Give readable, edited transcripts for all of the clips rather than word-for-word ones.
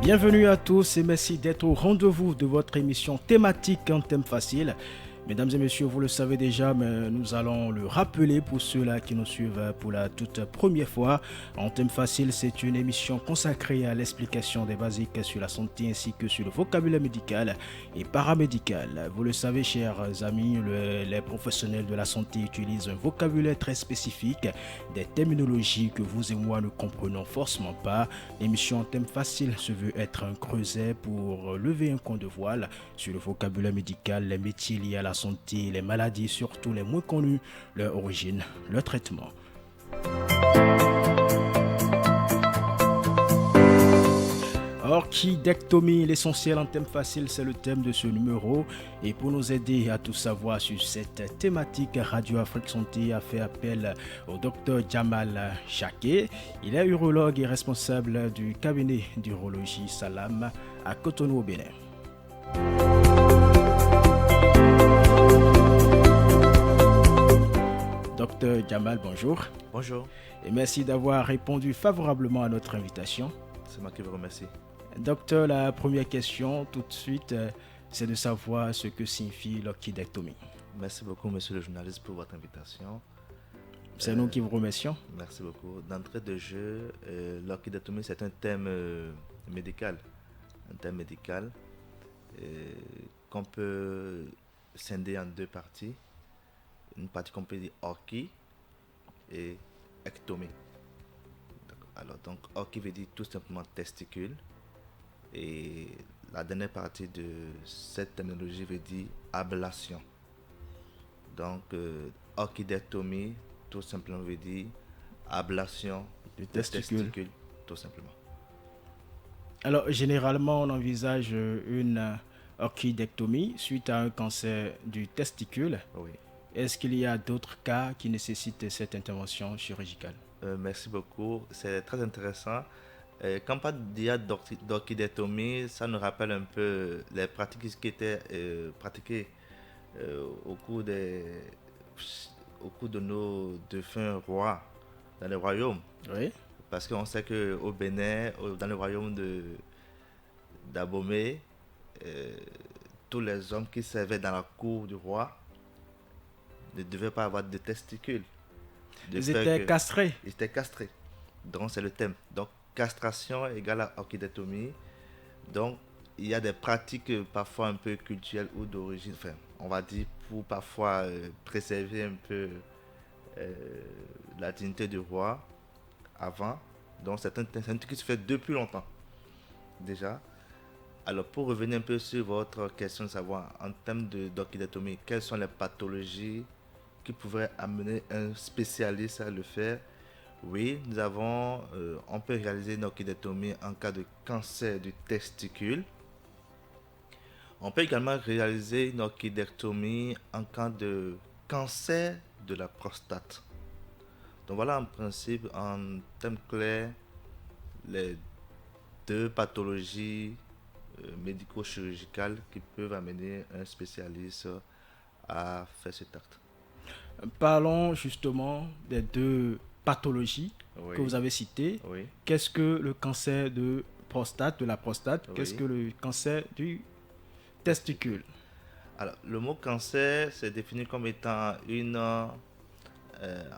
Bienvenue à tous et merci d'être au rendez-vous de votre émission thématique en thème facile. Mesdames et messieurs, vous le savez déjà, mais nous allons le rappeler pour ceux-là qui nous suivent pour la toute première fois. En thème facile, c'est une émission consacrée à l'explication des basiques sur la santé ainsi que sur le vocabulaire médical et paramédical. Vous le savez, chers amis, les professionnels de la santé utilisent un vocabulaire très spécifique, des terminologies que vous et moi ne comprenons forcément pas. L'émission en thème facile se veut être un creuset pour lever un coin de voile sur le vocabulaire médical, les métiers liés à la santé, les maladies, surtout les moins connues, leur origine, leur traitement. Orchidectomie, l'essentiel en thème facile, c'est le thème de ce numéro. Et pour nous aider à tout savoir sur cette thématique, Radio Afrique Santé a fait appel au docteur Jamal Chaké. Il est urologue et responsable du cabinet d'urologie Salam à Cotonou au Bénin. Docteur Jamal, bonjour. Bonjour. Et merci d'avoir répondu favorablement à notre invitation. C'est moi qui vous remercie. Docteur, la première question tout de suite, c'est de savoir ce que signifie l'orchidectomie. Merci beaucoup, monsieur le journaliste, pour votre invitation. C'est nous qui vous remercions. Merci beaucoup. D'entrée de jeu, l'orchidectomie, c'est un thème médical. Un thème médical qu'on peut scinder en deux parties. Une partie qu'on peut dire orchi et ectomie. Alors, donc, orchi veut dire tout simplement testicule. Et la dernière partie de cette terminologie veut dire ablation. Donc, orchidectomie, tout simplement veut dire ablation du testicule, tout simplement. Alors, généralement, on envisage une orchidectomie suite à un cancer du testicule. Oui. Est-ce qu'il y a d'autres cas qui nécessitent cette intervention chirurgicale? Merci beaucoup. C'est très intéressant. Quand on parle d'orchidectomie, ça nous rappelle un peu les pratiques qui étaient pratiquées au cours de nos défunts rois dans les royaumes. Oui. Parce qu'on sait qu'au Bénin, dans le royaume d'Abomey, tous les hommes qui servaient dans la cour du roi ne devaient pas avoir de testicules. Ils étaient castrés. Ils étaient castrés. Donc, c'est le thème. Donc, castration égale à orchidectomie. Donc, il y a des pratiques parfois un peu culturelles ou d'origine, enfin, on va dire, pour parfois préserver un peu la dignité du roi avant. Donc, c'est un truc qui se fait depuis longtemps, déjà. Alors, pour revenir un peu sur votre question de savoir, en termes d'orchidectomie, quelles sont les pathologies qui pourraient amener un spécialiste à le faire? Oui, on peut réaliser une orchidectomie en cas de cancer du testicule. On peut également réaliser une orchidectomie en cas de cancer de la prostate. Donc voilà en principe, en termes clairs, les deux pathologies médico-chirurgicales qui peuvent amener un spécialiste à faire cet acte. Parlons justement des deux pathologies que vous avez citées. Oui. Qu'est-ce que le cancer de la prostate? Oui. Qu'est-ce que le cancer du testicule? Alors, le mot cancer, c'est défini comme étant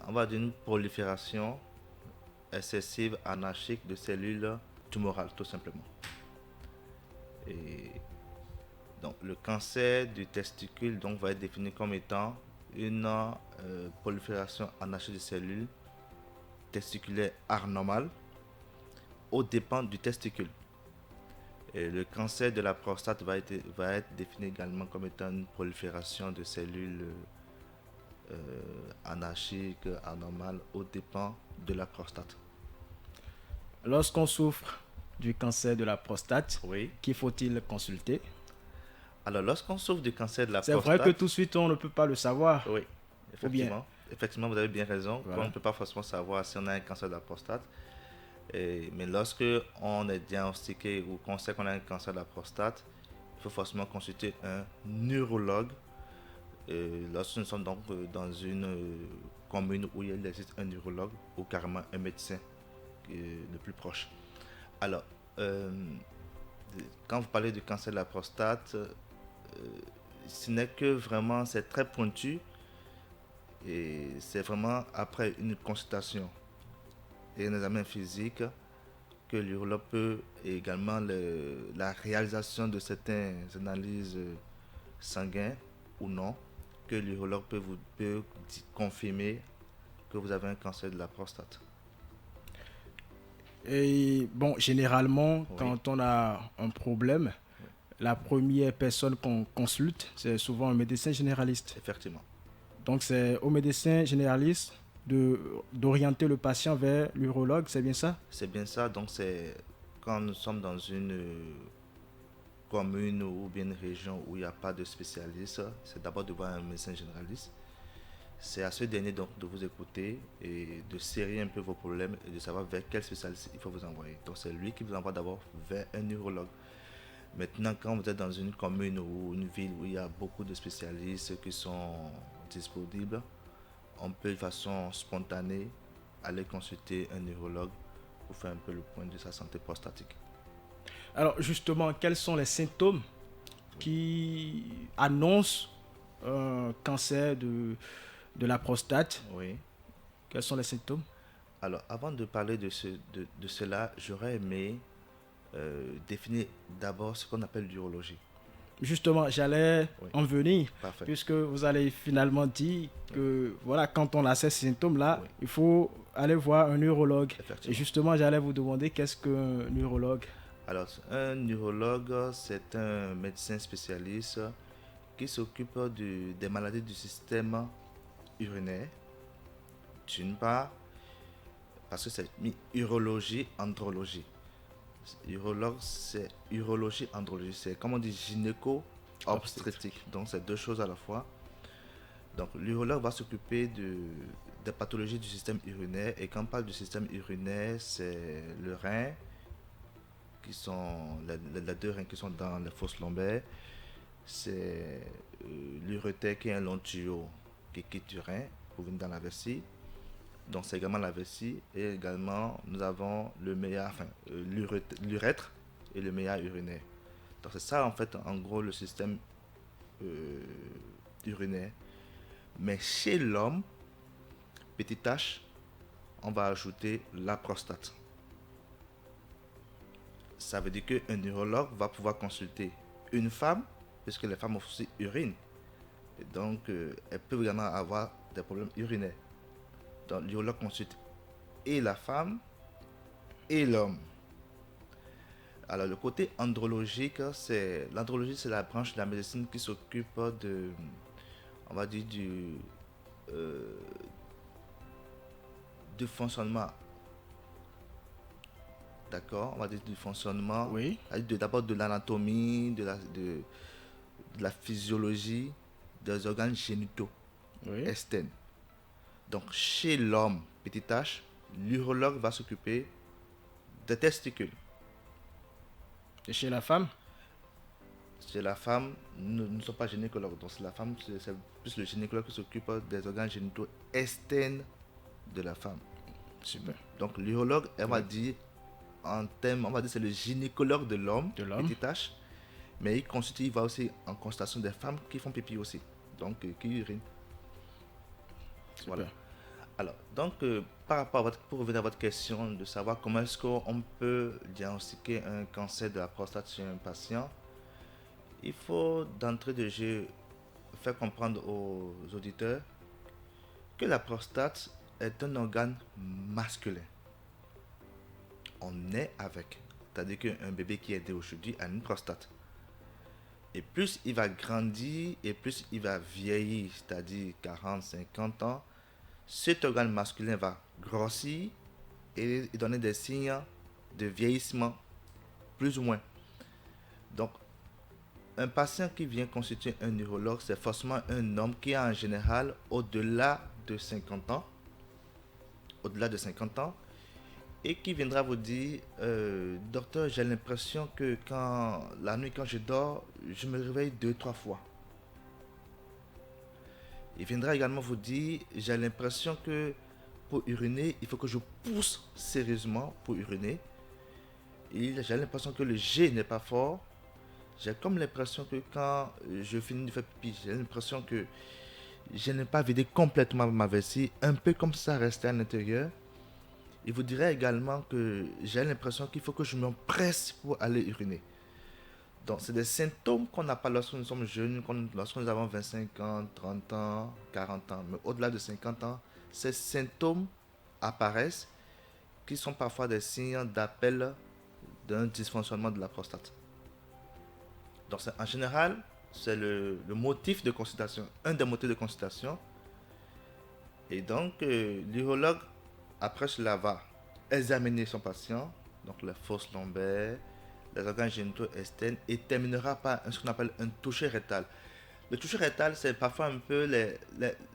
on va dire une prolifération excessive anarchique de cellules tumorales, tout simplement. Et donc, le cancer du testicule va être défini comme étant une prolifération anarchique de cellules testiculaires anormales aux dépens du testicule. Et le cancer de la prostate va être défini également comme étant une prolifération de cellules anarchiques, anormales aux dépens de la prostate. Lorsqu'on souffre du cancer de la prostate, oui. Qui faut-il consulter? Alors, lorsqu'on souffre du cancer de la prostate... prostate... C'est vrai que tout de suite, on ne peut pas le savoir. Oui, effectivement. Effectivement, vous avez bien raison. Voilà. On ne peut pas forcément savoir si on a un cancer de la prostate. Mais lorsque on est diagnostiqué ou qu'on sait qu'on a un cancer de la prostate, il faut forcément consulter un neurologue. Lorsque nous sommes donc dans une commune où il existe un neurologue ou carrément un médecin le plus proche. Alors, quand vous parlez du cancer de la prostate, ce n'est que vraiment, c'est très pointu et c'est vraiment après une consultation et un examen physique que l'urologue peut, et également la réalisation de certaines analyses sanguines ou non, que l'urologue peut confirmer que vous avez un cancer de la prostate. Et bon, généralement, Oui. quand on a un problème, la première personne qu'on consulte, c'est souvent un médecin généraliste. Effectivement. Donc, c'est au médecin généraliste d'orienter le patient vers l'urologue, c'est bien ça? C'est bien ça. Donc, c'est quand nous sommes dans une commune ou bien une région où il n'y a pas de spécialiste, c'est d'abord de voir un médecin généraliste. C'est à ce dernier donc de vous écouter et de serrer un peu vos problèmes et de savoir vers quel spécialiste il faut vous envoyer. Donc, c'est lui qui vous envoie d'abord vers un urologue. Maintenant, quand vous êtes dans une commune ou une ville où il y a beaucoup de spécialistes qui sont disponibles, on peut de façon spontanée aller consulter un neurologue pour faire un peu le point de sa santé prostatique. Alors, justement, quels sont les symptômes qui annoncent un cancer de la prostate? Oui. Quels sont les symptômes? Alors, avant de parler de cela, j'aurais aimé définir d'abord ce qu'on appelle l'urologie. Justement, j'allais en venir, Parfait. puisque vous allez finalement dire que voilà, quand on a ces symptômes-là, il faut aller voir un neurologue. Et justement, j'allais vous demander qu'est-ce qu'un neurologue? Alors, un neurologue, c'est un médecin spécialiste qui s'occupe des maladies du système urinaire, d'une part, parce que c'est urologie, andrologie. Urologue, c'est urologie, andrologie. C'est comme on dit gynéco-obstétrique. Donc, c'est deux choses à la fois. Donc, l'urologue va s'occuper des pathologies du système urinaire. Et quand on parle du système urinaire, c'est le rein, qui sont les deux reins qui sont dans les fosses lombaires. C'est l'urétère qui est un long tuyau qui quitte du rein pour venir dans la vessie. Donc c'est également la vessie et également nous avons le meilleur, l'urètre et le meilleur urinaire. Donc c'est ça en fait en gros le système urinaire. Mais chez l'homme, petite H, on va ajouter la prostate. Ça veut dire qu'un neurologue va pouvoir consulter une femme, puisque les femmes aussi urinent. Et donc elles peuvent également avoir des problèmes urinaires. Donc l'urologue consulte et la femme et l'homme. Alors le côté andrologique, l'andrologie, c'est la branche de la médecine qui s'occupe de, on va dire du fonctionnement. D'accord, on va dire du fonctionnement. Oui. D'abord de l'anatomie, de la physiologie des organes génitaux externes. Donc, chez l'homme, petit h, l'urologue va s'occuper des testicules. Et chez la femme? Chez la femme, nous ne sommes pas gynécologues. Donc, la femme, c'est plus le gynécologue qui s'occupe des organes génitaux externes de la femme. Super. Donc, l'urologue, elle va dire, en termes, on va dire, c'est le gynécologue de l'homme, petit h. Mais il va aussi en consultation des femmes qui font pipi aussi. Donc, qui urinent. Super. Voilà. Alors, donc, par rapport pour revenir à votre question de savoir comment est-ce qu'on peut diagnostiquer un cancer de la prostate chez un patient, il faut d'entrée de jeu faire comprendre aux auditeurs que la prostate est un organe masculin. On est avec. C'est-à-dire qu'un bébé qui est né aujourd'hui a une prostate. Et plus il va grandir et plus il va vieillir, c'est-à-dire 40, 50 ans, cet organe masculin va grossir et donner des signes de vieillissement, plus ou moins. Donc, un patient qui vient consulter un neurologue, c'est forcément un homme qui a en général au-delà de 50 ans. Au-delà de 50 ans. Et qui viendra vous dire, docteur, j'ai l'impression que la nuit quand je dors, je me réveille 2-3 fois. Il viendra également vous dire, j'ai l'impression que pour uriner, il faut que je pousse sérieusement pour uriner. j'ai l'impression que le G n'est pas fort. J'ai comme l'impression que quand je finis de faire pipi, j'ai l'impression que je n'ai pas vidé complètement ma vessie, un peu comme ça restait à l'intérieur. Il vous dirait également que j'ai l'impression qu'il faut que je m'empresse pour aller uriner. Donc, c'est des symptômes qu'on n'a pas lorsque nous sommes jeunes, lorsque nous avons 25 ans, 30 ans, 40 ans. Mais au-delà de 50 ans, ces symptômes apparaissent qui sont parfois des signes d'appel d'un dysfonctionnement de la prostate. Donc, en général, c'est le motif de consultation, un des motifs de consultation. Et donc, l'urologue, après cela, va examiner son patient, donc les fosses lombaires, les organes génitaux externes, et terminera par ce qu'on appelle un toucher rectal. Le toucher rectal, c'est parfois un peu.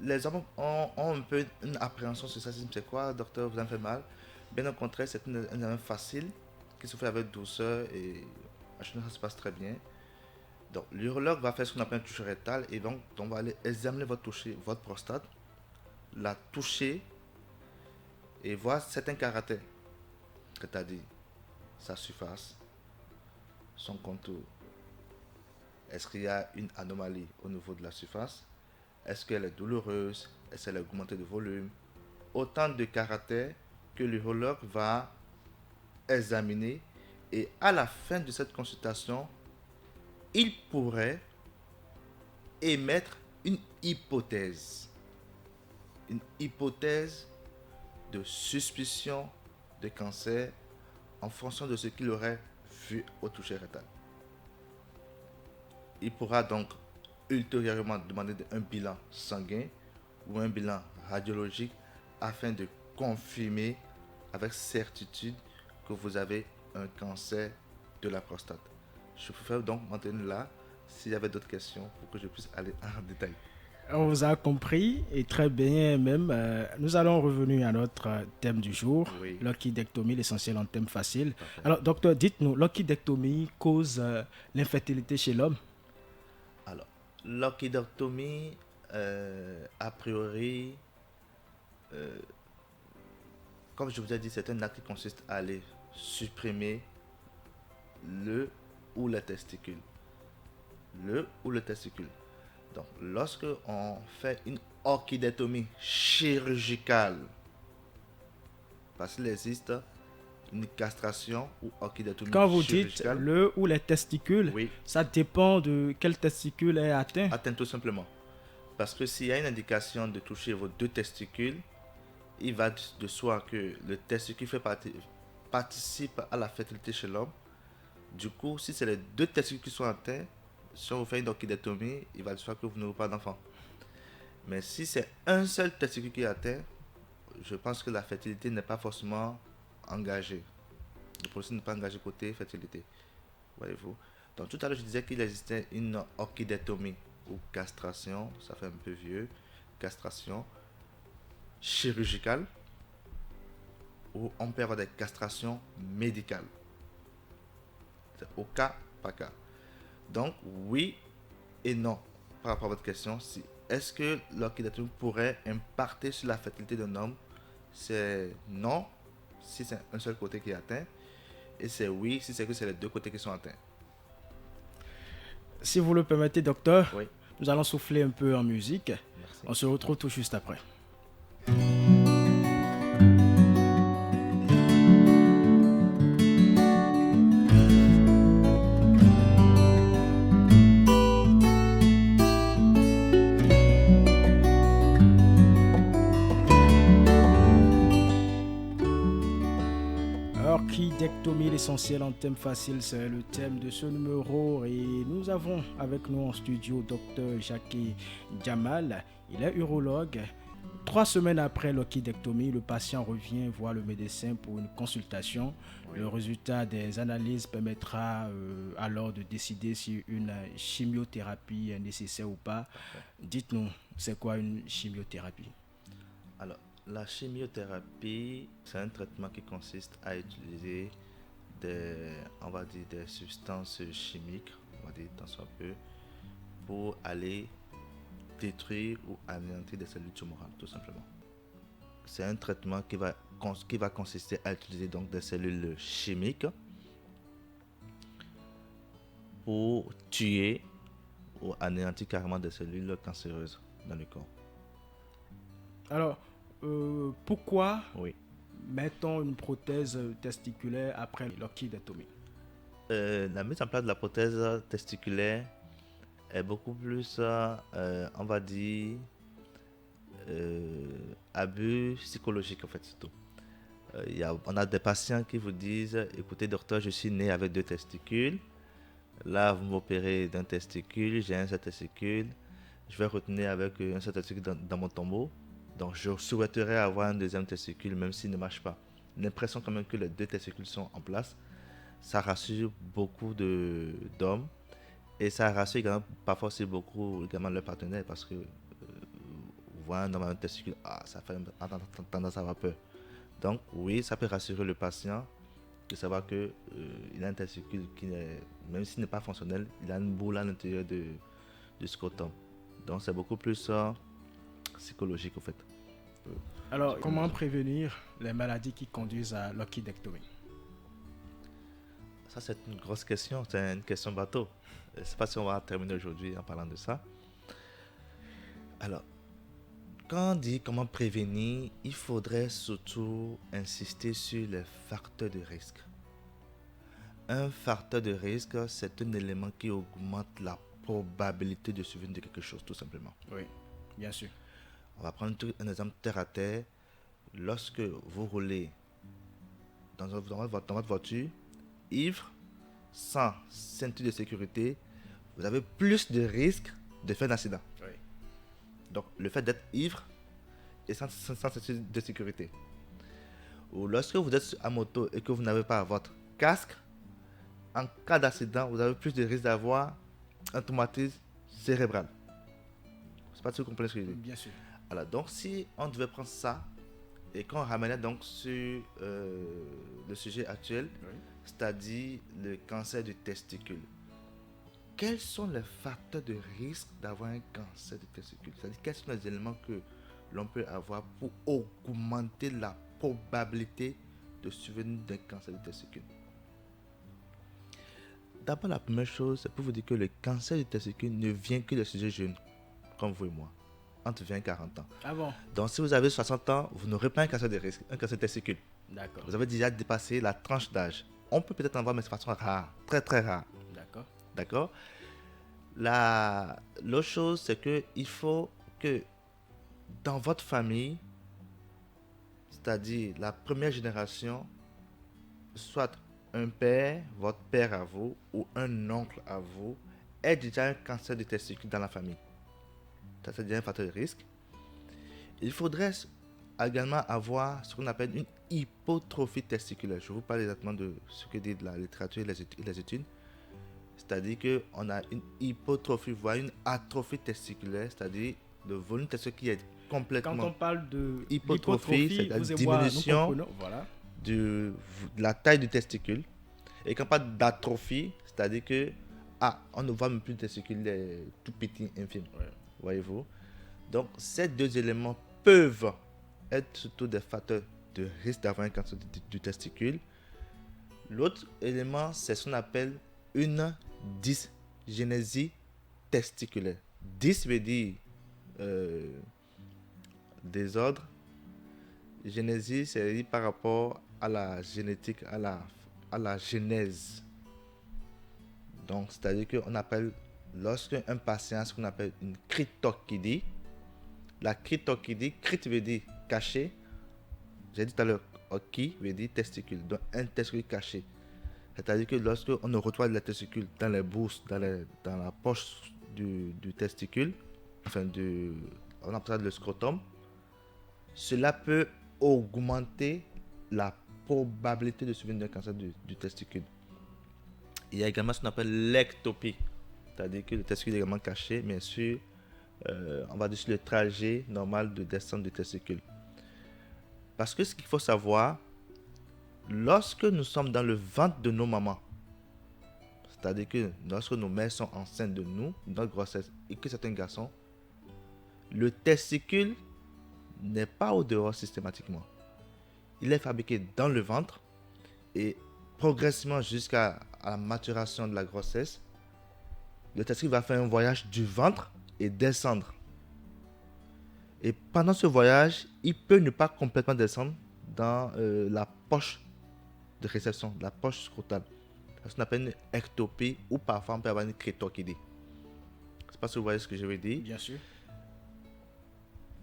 Les hommes ont un peu une appréhension sur ça. C'est quoi, docteur, vous en faites mal? Bien au contraire, c'est un examen facile qui se fait avec douceur et en général, ça se passe très bien. Donc, l'urologue va faire ce qu'on appelle un toucher rectal et donc, on va aller examiner votre prostate, la toucher et voir certains caractères, c'est-à-dire sa surface, son contour. Est-ce qu'il y a une anomalie au niveau de la surface? Est-ce qu'elle est douloureuse? Est-ce qu'elle a augmenté de volume? Autant de caractères que l'urologue va examiner et à la fin de cette consultation, il pourrait émettre une hypothèse. Une hypothèse de suspicion de cancer en fonction de ce qu'il aurait vu au toucher rectal. Il pourra donc ultérieurement demander un bilan sanguin ou un bilan radiologique afin de confirmer avec certitude que vous avez un cancer de la prostate. Je préfère donc maintenir là s'il y avait d'autres questions pour que je puisse aller en détail. On vous a compris et très bien même. Nous allons revenir à notre thème du jour, Oui. L'orchidectomie, l'essentiel en thème facile. Parfait. Alors, docteur, dites-nous, l'orchidectomie cause l'infertilité chez l'homme? Alors, l'orchidectomie, a priori, comme je vous ai dit, c'est un acte qui consiste à aller supprimer le ou les testicules. Le ou le testicule. Donc, lorsque on fait une orchidectomie chirurgicale, parce qu'il existe une castration ou orchidectomie Quand vous dites chirurgicale. le ou les testicules, Oui, ça dépend de quel testicule est atteint. atteint tout simplement. Parce que s'il y a une indication de toucher vos deux testicules, il va de soi que le testicule participe à la fertilité chez l'homme. Du coup, si c'est les deux testicules qui sont atteints, si on vous fait une orchidectomie, il va de soi que vous n'aurez pas d'enfant. Mais si c'est un seul testicule qui est atteint, je pense que la fertilité n'est pas forcément engagée. Le processus n'est pas engagé côté fertilité. Voyez-vous. Donc tout à l'heure, je disais qu'il existait une orchidectomie ou castration, ça fait un peu vieux, castration chirurgicale, ou on peut avoir des castrations médicales. C'est au cas par cas. Donc oui et non par rapport à votre question. Est-ce que l'orchidectomie pourrait impacter sur la fertilité d'un homme? C'est non si c'est un seul côté qui est atteint, et c'est oui si c'est que c'est les deux côtés qui sont atteints. Si vous le permettez, docteur, Oui. nous allons souffler un peu en musique. Merci. On se retrouve tout juste après. Orchidectomie, l'essentiel en thème facile, c'est le thème de ce numéro et nous avons avec nous en studio Dr Jackie Jamal. Il est urologue. 3 semaines après l'orchidectomie, le patient revient voir le médecin pour une consultation. Oui. Le résultat des analyses permettra alors de décider si une chimiothérapie est nécessaire ou pas. Parfait. Dites-nous, c'est quoi une chimiothérapie? Alors, la chimiothérapie, c'est un traitement qui consiste à utiliser on va dire des substances chimiques, on va dire tant soit peu, pour aller détruire ou anéantir des cellules tumorales, tout simplement. C'est un traitement qui va consister à utiliser donc des cellules chimiques pour tuer ou anéantir carrément des cellules cancéreuses dans le corps. Alors, pourquoi Oui. met-on une prothèse testiculaire après l'orchidectomie? La mise en place de la prothèse testiculaire est beaucoup plus, on va dire, abus psychologique en fait, surtout. On a des patients qui vous disent, écoutez docteur, je suis né avec 2 testicules. Là, vous m'opérez d'un testicule, j'ai un seul testicule. Je vais retenir avec un seul testicule dans mon tombeau. Donc, je souhaiterais avoir un deuxième testicule, même s'il ne marche pas. L'impression quand même que les 2 testicules sont en place, ça rassure beaucoup d'hommes. Et ça rassure également, parfois aussi beaucoup également leur partenaire, parce que voir un homme avec un testicule, ça fait tendance à avoir peur. Donc, oui, ça peut rassurer le patient de savoir que il a un testicule qui n'est, même s'il n'est pas fonctionnel, il a une boule à l'intérieur du scrotum. Donc c'est beaucoup plus psychologique en fait. Alors, comment prévenir les maladies qui conduisent à l'orchidectomie? Ça c'est une grosse question, c'est une question bateau. Je ne sais pas si on va terminer aujourd'hui en parlant de ça. Alors, quand on dit comment prévenir, il faudrait surtout insister sur les facteurs de risque. Un facteur de risque, c'est un élément qui augmente la probabilité de survenir de quelque chose, tout simplement. Oui, bien sûr. On va prendre un exemple terre à terre. Lorsque vous roulez dans votre voiture, ivre, sans ceinture de sécurité, vous avez plus de risques de faire un accident. Oui. Donc, le fait d'être ivre et sans ceinture de sécurité. Ou lorsque vous êtes à moto et que vous n'avez pas votre casque, en cas d'accident, vous avez plus de risques d'avoir un traumatisme cérébral. Je ne sais pas si vous comprenez ce que je dis. Bien sûr. Alors, donc, si on devait prendre ça et qu'on ramenait donc sur le sujet actuel, Oui. c'est-à-dire le cancer du testicule, quels sont les facteurs de risque d'avoir un cancer du testicule? C'est-à-dire, quels sont les éléments que l'on peut avoir pour augmenter la probabilité de survenue d'un cancer du testicule? D'abord, la première chose, c'est pour vous dire que le cancer du testicule ne vient que des sujets jeunes, comme vous et moi, entre 20 et 40 ans. Ah bon? Donc, si vous avez 60 ans, vous n'aurez pas un cancer de risque, un cancer de testicule. D'accord. Vous avez déjà dépassé la tranche d'âge. On peut peut-être en voir, mais de façon rare, très très rare. D'accord. D'accord? L'autre chose, c'est qu'il faut que dans votre famille, c'est-à-dire la première génération, soit un père, votre père à vous, ou un oncle à vous, ait déjà un cancer de testicule dans la famille. Ça, c'est déjà un facteur de risque. Il faudrait également avoir ce qu'on appelle une hypotrophie testiculaire. Je vous parle exactement de ce que dit la littérature et les études. C'est-à-dire qu'on a une hypotrophie, voire une atrophie testiculaire, c'est-à-dire le volume testiculaire qui est complètement... Quand on parle de hypotrophie, c'est la vous et moi, diminution nous comprenons, voilà. de la taille du testicule. Et quand on parle d'atrophie, c'est-à-dire que on ne voit même plus le testicule, il est tout petit, infime. Ouais. Voyez-vous? Donc, ces 2 éléments peuvent être surtout des facteurs de risque d'avoir un cancer du testicule. L'autre élément, c'est ce qu'on appelle une dysgénésie testiculaire. Dys veut dire désordre. Génésie, c'est par rapport à la génétique, à la genèse. Donc, c'est-à-dire qu'on appelle, lorsqu'un patient a ce qu'on appelle une cryptorchidie, la cryptorchidie, crypt veut dire caché. J'ai dit tout à l'heure, qui veut dire testicule, donc un testicule caché. C'est-à-dire que lorsqu'on ne retrouve les testicules dans les bourses, dans la poche du testicule, enfin, on appelle ça le scrotum, cela peut augmenter la probabilité de survenue d'un cancer du testicule. Il y a également ce qu'on appelle l'ectopie, c'est-à-dire que le testicule est également caché, bien sûr, on va dire sur le trajet normal de descente du testicule. Parce que ce qu'il faut savoir, lorsque nous sommes dans le ventre de nos mamans, c'est-à-dire que lorsque nos mères sont enceintes de nous, dans notre grossesse, et que c'est un garçon, le testicule n'est pas au dehors systématiquement. Il est fabriqué dans le ventre et progressivement jusqu'à la maturation de la grossesse, le testicule va faire un voyage du ventre et descendre. Et pendant ce voyage, il peut ne pas complètement descendre dans la poche de réception, la poche scrotale. C'est ce qu'on appelle une ectopie ou parfois on peut avoir une crétorchidie. Je ne sais pas si vous voyez ce que je veux dire. Bien sûr.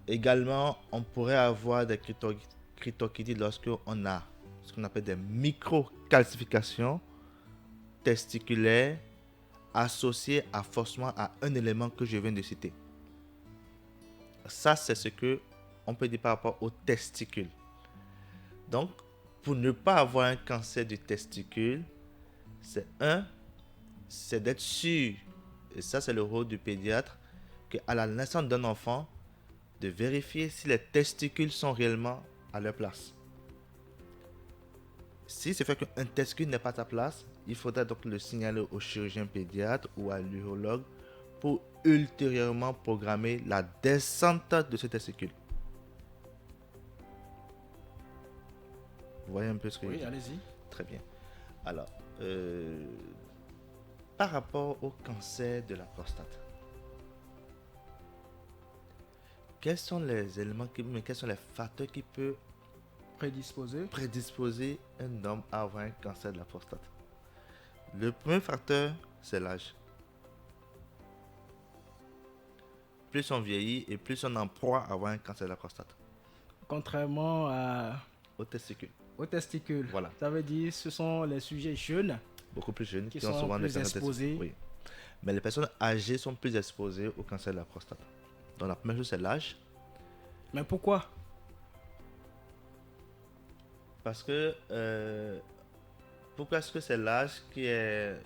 Également, on pourrait avoir des crétorchidies lorsque on a ce qu'on appelle des microcalcifications testiculaires associées forcément à un élément que je viens de citer. Ça, c'est ce que on peut dire par rapport aux testicules. Donc, pour ne pas avoir un cancer du testicule, c'est d'être sûr, et ça c'est le rôle du pédiatre, qu'à la naissance d'un enfant, de vérifier si les testicules sont réellement à leur place. Si c'est fait qu'un testicule n'est pas à sa place, il faudra donc le signaler au chirurgien pédiatre ou à l'urologue pour ultérieurement programmer la descente de ce testicule. Vous voyez un peu ce que Oui, je dis? allez-y. Très bien. Alors, par rapport au cancer de la prostate, quels sont les éléments, quels sont les facteurs qui peuvent prédisposer un homme à avoir un cancer de la prostate? Le premier facteur, c'est l'âge. Plus on vieillit et plus on en proie à avoir un cancer de la prostate. Contrairement Au testicule. aux testicules. Voilà. Ça veut dire ce sont les sujets jeunes Beaucoup plus jeunes qui qui ont sont souvent des plus cancers exposés. Oui. Mais les personnes âgées sont plus exposées au cancer de la prostate. Donc la première chose, c'est l'âge. Mais pourquoi? Parce que pourquoi est-ce que c'est l'âge qui est...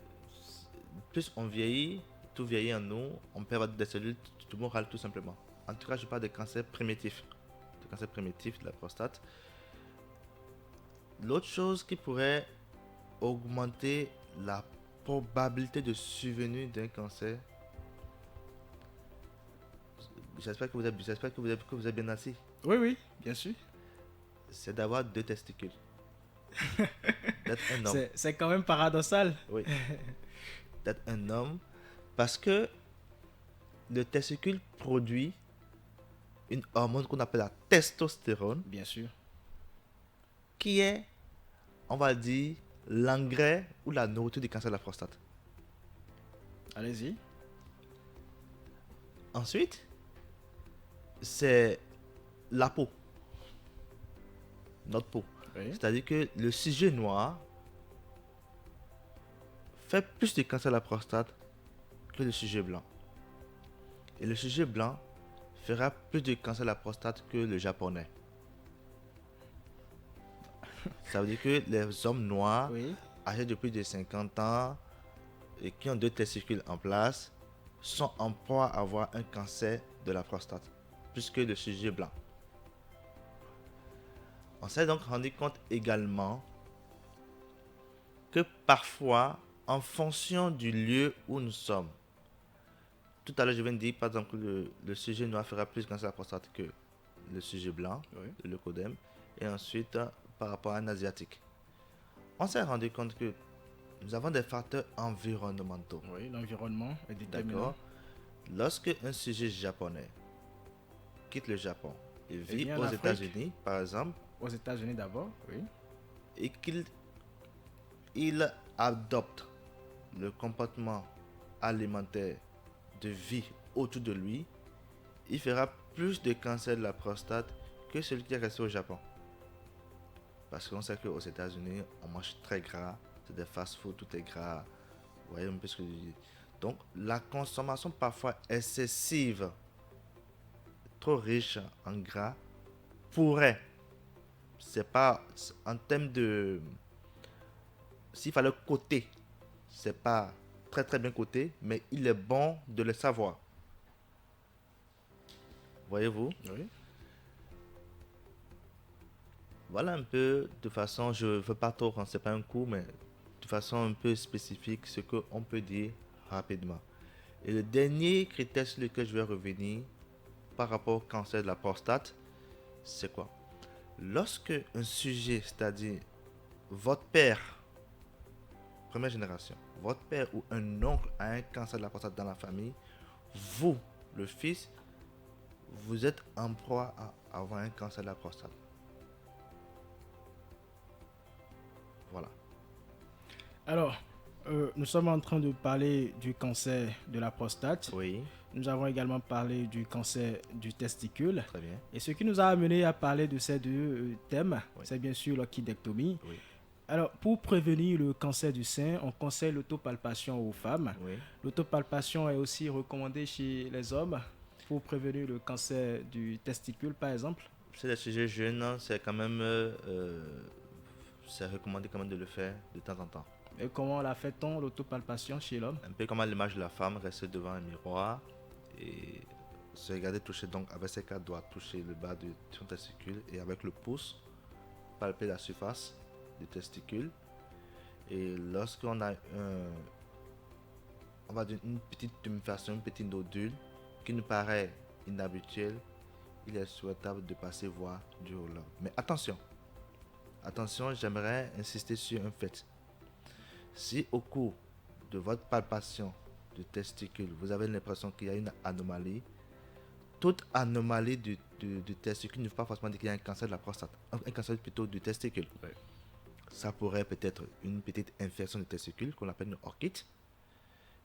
Plus on vieillit, tout vieillit en nous, on peut avoir des cellules tumorales tout simplement. En tout cas, je parle de cancer primitif. De cancer primitif de la prostate. L'autre chose qui pourrait augmenter la probabilité de survenue d'un cancer. J'espère que vous êtes bien assis. Oui, bien sûr. C'est d'avoir 2 testicules. D'être un homme. C'est quand même paradoxal. Oui. D'être un homme. Parce que le testicule produit une hormone qu'on appelle la testostérone, Bien sûr. qui est, on va dire, l'engrais ou la nourriture du cancer de la prostate. Allez-y. Ensuite, c'est la peau. Notre peau. Oui. C'est-à-dire que le sujet noir fait plus de cancer de la prostate que le sujet blanc. Et le sujet blanc fera plus de cancer de la prostate que le japonais. Ça veut dire que les hommes noirs, Oui. âgés de plus de 50 ans et qui ont 2 testicules en place, sont en proie à avoir un cancer de la prostate, plus que le sujet blanc. On s'est donc rendu compte également que parfois, en fonction du lieu où nous sommes, tout à l'heure je viens de dire par exemple que le sujet noir fera plus de cancer de la prostate que le sujet blanc, Oui. le leucodème, et ensuite par rapport à un asiatique. On s'est rendu compte que nous avons des facteurs environnementaux. Oui, l'environnement est déterminant. D'accord. Lorsque un sujet japonais quitte le Japon et vit vient en aux Afrique. États-Unis, par exemple, Aux États-Unis d'abord, oui. et qu'il adopte le comportement alimentaire de vie autour de lui, il fera plus de cancer de la prostate que celui qui est resté au Japon. Parce qu'on sait qu'aux États-Unis, on mange très gras, c'est des fast-food, tout est gras. Vous voyez un peu ce que je dis. Donc, la consommation parfois excessive, trop riche en gras, pourrait, c'est pas en termes de, s'il fallait coter, c'est pas très très bien coté, mais il est bon de le savoir. Voyez-vous? Oui. Voilà un peu, de façon, je ne veux pas trop, c'est pas un coup, mais de façon un peu spécifique, ce qu'on peut dire rapidement. Et le dernier critère sur lequel je vais revenir par rapport au cancer de la prostate, c'est quoi? Lorsque un sujet, c'est-à-dire votre père, première génération, votre père ou un oncle a un cancer de la prostate dans la famille, vous, le fils, vous êtes en proie à avoir un cancer de la prostate. Voilà. Alors, nous sommes en train de parler du cancer de la prostate. Oui. Nous avons également parlé du cancer du testicule. Très bien. Et ce qui nous a amené à parler de ces deux thèmes, Oui. c'est bien sûr l'orchidectomie. Oui. Alors, pour prévenir le cancer du sein, on conseille l'autopalpation aux femmes. Oui. L'autopalpation est aussi recommandée chez les hommes pour prévenir le cancer du testicule, par exemple. C'est des sujets jeunes, c'est quand même c'est recommandé quand même de le faire de temps en temps. Et comment la fait-on, l'autopalpation chez l'homme? Un peu comme à l'image de la femme, rester devant un miroir et se regarder toucher, donc avec ses 4 doigts, toucher le bas de son testicule et avec le pouce, palper la surface du testicule. Et lorsqu'on a on va dire une petite tuméfaction, une petite nodule qui nous paraît inhabituelle, il est souhaitable de passer voir du urologue. Mais attention, j'aimerais insister sur un fait. Si au cours de votre palpation du testicule, vous avez l'impression qu'il y a une anomalie, toute anomalie du testicule ne veut pas forcément dire qu'il y a un cancer de la prostate, un cancer plutôt du testicule. Ouais. Ça pourrait peut-être une petite infection du testicule qu'on appelle une orchite.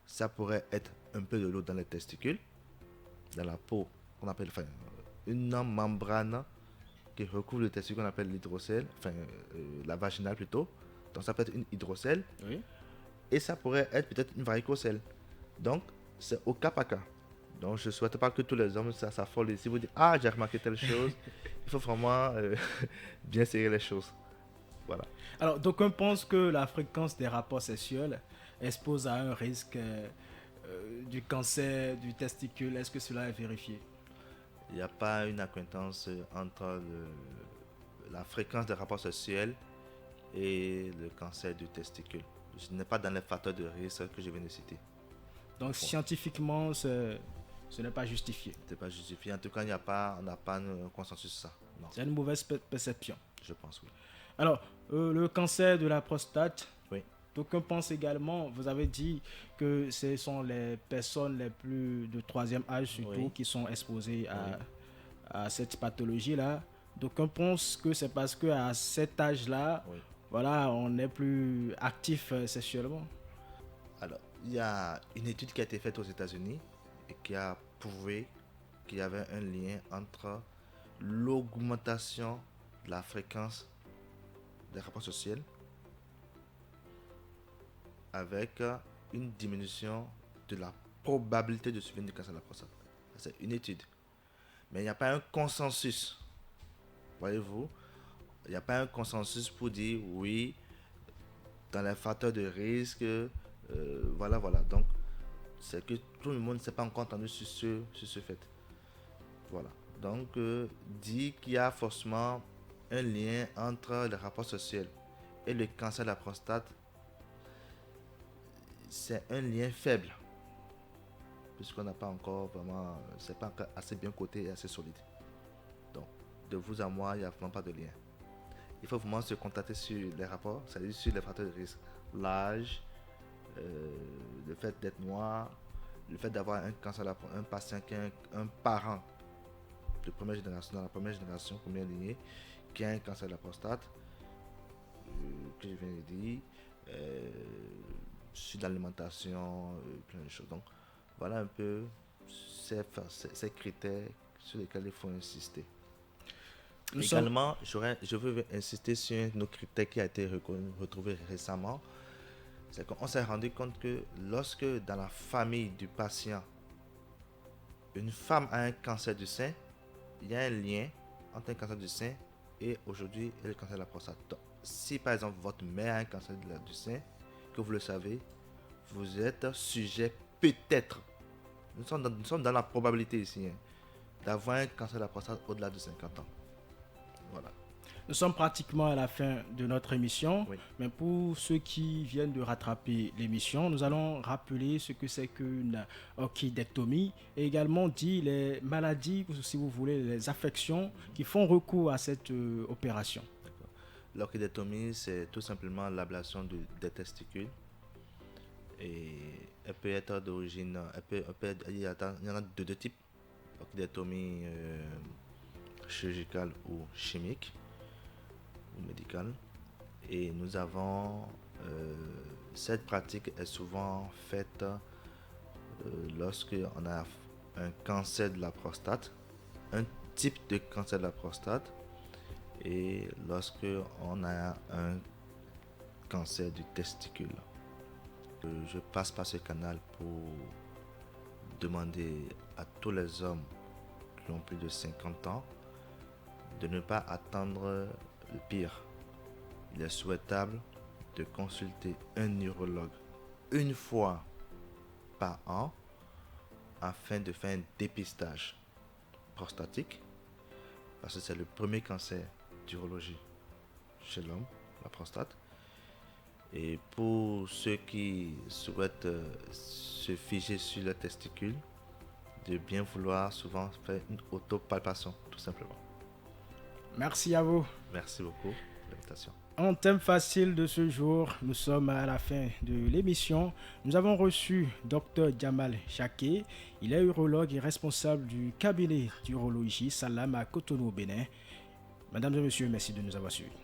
Ça pourrait être un peu de l'eau dans les testicules, dans la peau, qu'on appelle une membrane qui recouvre le testicule qu'on appelle l'hydrocèle, la vaginale plutôt. Donc ça peut être une hydrocèle. Oui. Et ça pourrait être peut-être une varicocèle. Donc c'est au cas par cas. Donc je ne souhaite pas que tous les hommes s'affolent. Si vous dites ah j'ai remarqué telle chose, il faut vraiment bien serrer les choses. Voilà. Alors, d'aucuns pensent que la fréquence des rapports sexuels expose à un risque du cancer du testicule. Est-ce que cela est vérifié? Il n'y a pas une acquaintance entre la fréquence des rapports sexuels et le cancer du testicule. Ce n'est pas dans les facteurs de risque que je viens de citer. Donc, scientifiquement, ce n'est pas justifié. Ce n'est pas justifié. En tout cas, on n'a pas un consensus sur ça. Non. C'est une mauvaise perception. Je pense, oui. Alors, le cancer de la prostate, Oui. d'aucuns pensent également, vous avez dit que ce sont les personnes les plus de troisième âge surtout Oui. qui sont exposées à cette pathologie-là. D'aucuns pensent que c'est parce qu'à cet âge-là, Oui. voilà, on est plus actif sexuellement. Alors, il y a une étude qui a été faite aux États-Unis et qui a prouvé qu'il y avait un lien entre l'augmentation de la fréquence des rapports sexuels avec une diminution de la probabilité de survenue du cancer de la prostate. C'est une étude. Mais il n'y a pas un consensus. Voyez-vous, il n'y a pas un consensus pour dire oui, dans les facteurs de risque, voilà. Donc, c'est que tout le monde ne s'est pas encore entendu sur ce fait. Voilà. Donc, dit qu'il y a forcément un lien entre les rapports sexuels et le cancer de la prostate, c'est un lien faible. Puisqu'on n'a pas encore vraiment, c'est pas encore assez bien coté et assez solide. Donc, de vous à moi, il n'y a vraiment pas de lien. Il faut vraiment se contacter sur les rapports, c'est-à-dire sur les facteurs de risque. L'âge, le fait d'être noir, le fait d'avoir un cancer, un patient qui a un parent de première génération, dans la première génération, première lignée, qui a un cancer de la prostate, que je viens de dire, sur l'alimentation, plein de choses. Donc, voilà un peu ces critères sur lesquels il faut insister. Également, je veux insister sur un autre critère qui a été retrouvé récemment. C'est qu'on s'est rendu compte que lorsque dans la famille du patient, une femme a un cancer du sein, il y a un lien entre un cancer du sein et aujourd'hui le cancer de la prostate. Donc, si par exemple votre mère a un cancer du sein, que vous le savez, vous êtes sujet peut-être, nous sommes dans la probabilité ici, d'avoir un cancer de la prostate au-delà de 50 ans. Voilà. Nous sommes pratiquement à la fin de notre émission, Oui. mais pour ceux qui viennent de rattraper l'émission, nous allons rappeler ce que c'est qu'une orchidectomie et également dire les maladies, si vous voulez, les affections qui font recours à cette opération. L'orchidectomie, c'est tout simplement l'ablation des testicules Et elle peut être d'origine, il y en a de deux types, orchidectomie chirurgicale ou chimique ou médicale. Et nous avons, cette pratique est souvent faite lorsque on a un cancer de la prostate, un type de cancer de la prostate, et lorsque on a un cancer du testicule. Je passe par ce canal pour demander à tous les hommes qui ont plus de 50 ans de ne pas attendre le pire. Il est souhaitable de consulter un neurologue une fois par an afin de faire un dépistage prostatique, parce que c'est le premier cancer d'urologie chez l'homme, la prostate. Et pour ceux qui souhaitent se figer sur le testicule, de bien vouloir souvent faire une autopalpation, tout simplement. Merci à vous. Merci beaucoup pour l'invitation. En thème facile de ce jour, nous sommes à la fin de l'émission. Nous avons reçu Dr Jamal Chaké. Il est urologue et responsable du cabinet d'urologie Salam à Cotonou au Bénin. Mesdames et messieurs, merci de nous avoir suivis.